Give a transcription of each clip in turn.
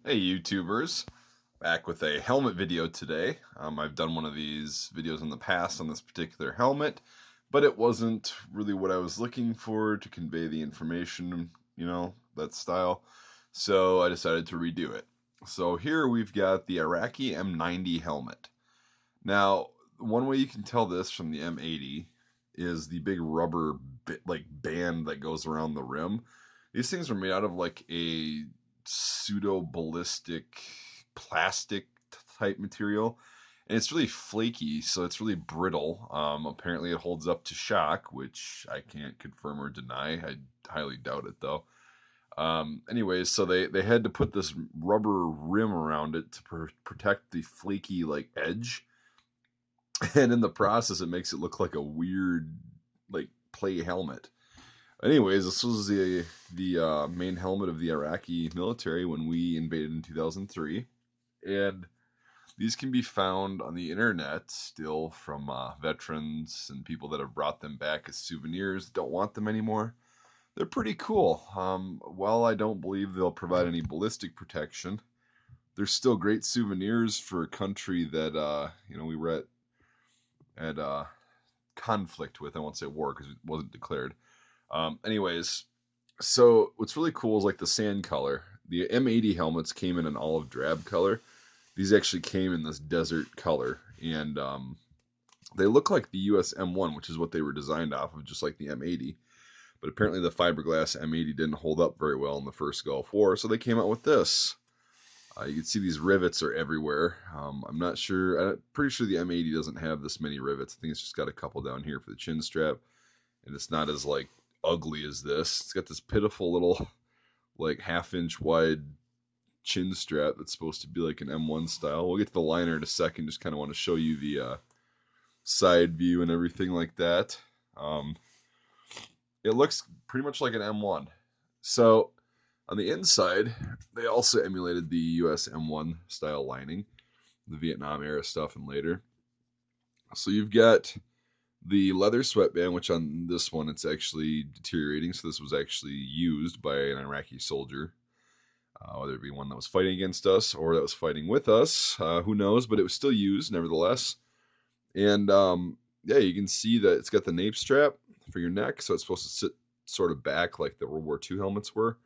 Hey YouTubers, back with a helmet video today. I've done one of these videos in the past on this particular helmet, but it wasn't really what I was looking for to convey the information, that style. So I decided to redo it. So here we've got the Iraqi M90 helmet. Now, one way you can tell this from the M80 is the big rubber band that goes around the rim. These things are made out of like a pseudo ballistic plastic type material, and it's really flaky, so it's really brittle. Apparently, it holds up to shock, which I can't confirm or deny. I highly doubt it though. Anyways, so they had to put this rubber rim around it to protect the flaky like edge, and in the process, it makes it look like a weird like play helmet. Anyways, this was the main helmet of the Iraqi military when we invaded in 2003, and these can be found on the internet still from veterans and people that have brought them back as souvenirs. Don't want them anymore. They're pretty cool. While I don't believe they'll provide any ballistic protection, they're still great souvenirs for a country that we were at conflict with. I won't say war because it wasn't declared. Anyways, so what's really cool is like the sand color. The M80 helmets came in an olive drab color. These actually came in this desert color, and they look like the US M1, which is what they were designed off of, just like the M80. But apparently, the fiberglass M80 didn't hold up very well in the first Gulf War, so they came out with this. You can see these rivets are everywhere. I'm not sure. I'm pretty sure the M80 doesn't have this many rivets. I think it's just got a couple down here for the chin strap, and it's not as like ugly as this. It's got this pitiful little like half-inch wide chin strap that's supposed to be like an M1 style. We'll get to the liner in a second. Just kind of want to show you the side view and everything like that. Um, it looks pretty much like an M1. So on the inside, they also emulated the US M1 style lining, the Vietnam era stuff, and later. So you've got the leather sweatband, which on this one it's actually deteriorating. So this was actually used by an Iraqi soldier, whether it be one that was fighting against us or that was fighting with us. Who knows? But it was still used nevertheless. And yeah, you can see that it's got the nape strap for your neck, so it's supposed to sit sort of back like the World War II helmets were.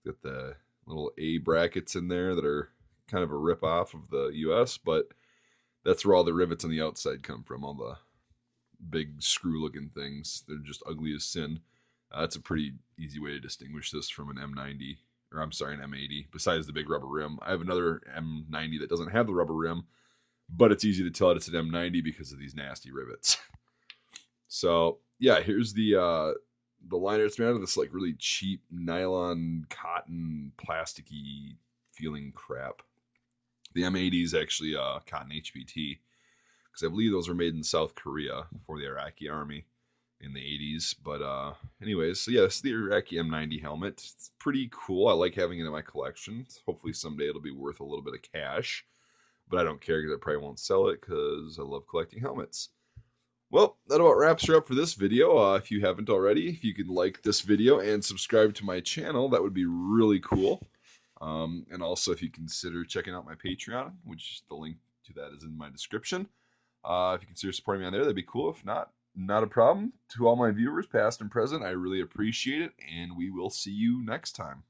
Got the little A brackets in there that are kind of a rip off of the US, but that's where all the rivets on the outside come from, all the big screw looking things. They're just ugly as sin. That's a pretty easy way to distinguish this from an M90, or I'm sorry, an M80, besides the big rubber rim. I have another M90 that doesn't have the rubber rim, but it's easy to tell it's an M90 because of these nasty rivets. So yeah, here's the liner. It's made out of this like really cheap nylon, cotton, plasticky feeling crap. The M80 is actually cotton HBT because I believe those were made in South Korea for the Iraqi army in the 80s. But anyways, so yeah, it's the Iraqi M90 helmet. It's pretty cool. I like having it in my collection. Hopefully someday it'll be worth a little bit of cash, but I don't care because I probably won't sell it because I love collecting helmets. Well, that about wraps her up for this video. If you haven't already, if you could like this video and subscribe to my channel, that would be really cool. And also, if you consider checking out my Patreon, which the link to that is in my description, if you consider supporting me on there, that'd be cool. If not, not a problem. To all my viewers, past and present, I really appreciate it, and we will see you next time.